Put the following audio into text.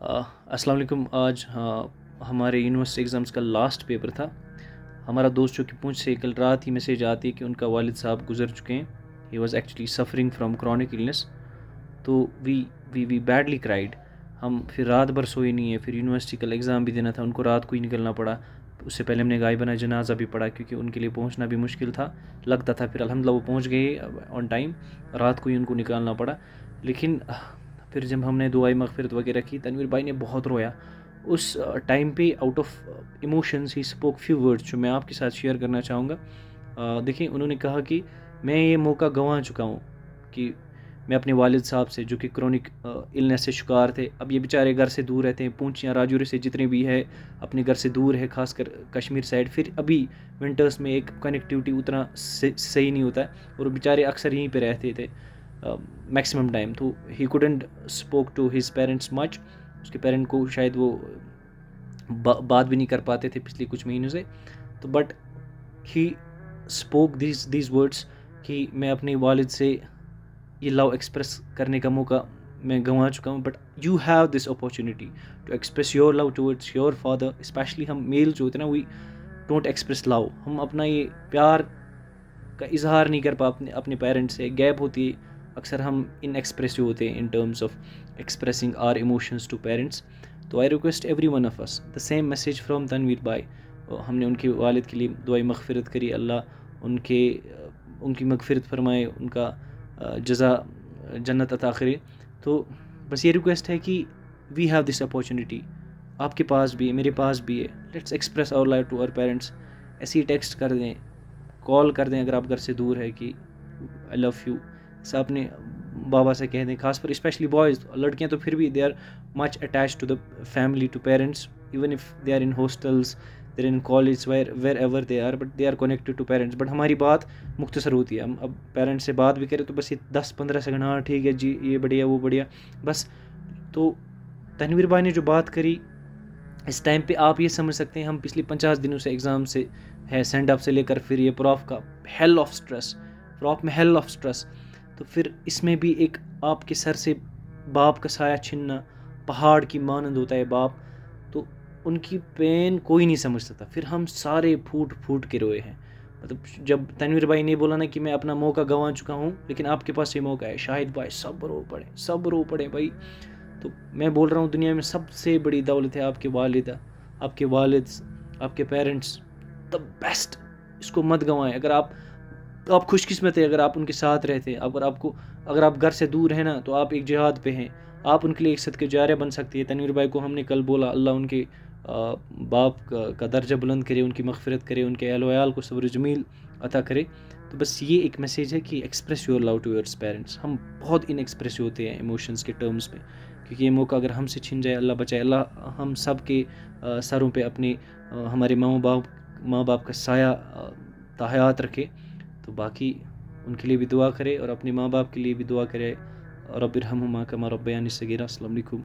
अस्सलाम वालेकुम। आज हमारे यूनिवर्सिटी एग्ज़ाम्स का लास्ट पेपर था। हमारा दोस्त जो कि पूंछ से कल रात ही मैसेज आती है कि उनका वालिद साहब गुजर चुके हैं। He was actually suffering from chronic illness. तो वी बैडली क्राइड। हम फिर रात भर सोए नहीं है। फिर यूनिवर्सिटी कल एग्ज़ाम भी देना था, उनको रात को ही निकलना पड़ा। उससे पहले हमने गायबना जनाजा भी पढ़ा क्योंकि उनके लिए पहुंचना भी मुश्किल था लगता था। फिर अल्हम्दुलिल्लाह वो पहुंच गए ऑन टाइम। रात को ही उनको निकालना पड़ा। लेकिन फिर जब हमने दुआई मगफिरत वगैरह की, तनवीर भाई ने बहुत रोया उस टाइम पे। Out of emotions he spoke few words जो मैं आपके साथ शेयर करना चाहूँगा। देखिए, उन्होंने कहा कि मैं ये मौका गंवा चुका हूँ कि मैं अपने वालिद साहब से, जो कि क्रोनिक इलनेस से शिकार थे, अब ये बेचारे घर से दूर रहते हैं। पूंछ या राजौरी से जितने भी है अपने घर से दूर है, खासकर कश्मीर साइड। फिर अभी विंटर्स में एक कनेक्टिविटी उतना सही नहीं होता है, और बेचारे अक्सर यहीं पे रहते थे मैक्सिमम टाइम। तो he couldn't spoke to his parents much. उसके पेरेंट को शायद वो बात भी नहीं कर पाते थे पिछले कुछ महीनों से। तो but he spoke these words कि मैं अपने वालिद से ये लव एक्सप्रेस करने का मौका मैं गंवा चुका हूँ। But you have this opportunity to express your love towards your father. Specially हम मेल जो होते हैं ना, वी डोंट एक्सप्रेस लव। हम अपना ये प्यार का इजहार नहीं कर पाते अपने पेरेंट्स से। गैप होती है अक्सर, हम इन एक्सप्रेसिव होते हैं in terms of expressing our emotions to parents. तो I request every one of us the same message from Tanveer भाई। हमने उनके वालिद के लिए दुआई मगफिरत करी। अल्लाह उनकी मगफिरत फरमाए, उनका जज़ा जन्नत अता करे। तो बस ये रिक्वेस्ट है कि वी हैव दिस अपॉर्चुनिटी। आपके पास भी है, मेरे पास भी है। Let's express our love to our parents. ऐसे ही टेक्स्ट कर दें, कॉल कर दें अगर आप घर से दूर है कि आई लव यू। ऐसा अपने बाबा से कह दें, खास पर स्पेशली बॉयज़। लड़कियां तो फिर भी they are much attach to the family, to parents, even if they are in hostels, they are in college, wherever they are, but they are connected to parents. But हमारी बात मुख्तसर होती है। हम अब पेरेंट्स से बात भी करें तो बस ये 10-15 सेकंड, हाँ ठीक है जी, ये बढ़िया वो बढ़िया, बस। तो तनवीर भाई ने जो बात करी, इस टाइम पे आप ये समझ सकते हैं हम पिछले 50 दिनों से एग्ज़ाम से है, सेंड अप से लेकर फिर ये प्रॉफ का हेल ऑफ स्ट्रेस, प्रॉफ में हेल ऑफ स्ट्रेस। तो फिर इसमें भी एक आपके सर से बाप का साया छीनना पहाड़ की मानंद होता है बाप। तो उनकी पेन कोई नहीं समझ सकता। फिर हम सारे फूट फूट के रोए हैं। मतलब जब तनवीर भाई ने बोला ना कि मैं अपना मौका गंवा चुका हूँ, लेकिन आपके पास ये मौका है, शाहिद भाई सब रो पड़े भाई। तो मैं बोल रहा हूँ, दुनिया में सबसे बड़ी दौलत है आपके वालिदा, आपके वालिद, आपके पेरेंट्स, द बेस्ट। इसको मत गंवाएं। अगर आप खुशकिस्मत है अगर आप उनके साथ रहते हैं। अगर आप घर से दूर हैं ना, तो आप एक जिहाद पे हैं। आप उनके लिए एक सदके जारिया बन सकती है। तनवीर भाई को हमने कल बोला, अल्लाह उनके बाप का दर्जा बुलंद करे, उनकी मगफिरत करे, उनके अहल वयाल को सब्र जमील अता करे। तो बस ये एक मैसेज है कि express your love to your parents. हम बहुत इनएक्सप्रेसिव होते हैं इमोशंस के टर्म्स में, क्योंकि ये मौका अगर हमसे छिन जाए, अल्लाह बचाए, अल्लाह हम सब के सरों पे अपने हमारे माँ बाप का साया ताहयात रखे। तो बाकी उनके लिए भी दुआ करे और अपने माँ बाप के लिए भी दुआ करे। रब्बिरहमुमा कमा रब्बयानी सगीरा। अस्सलाम वालेकुम।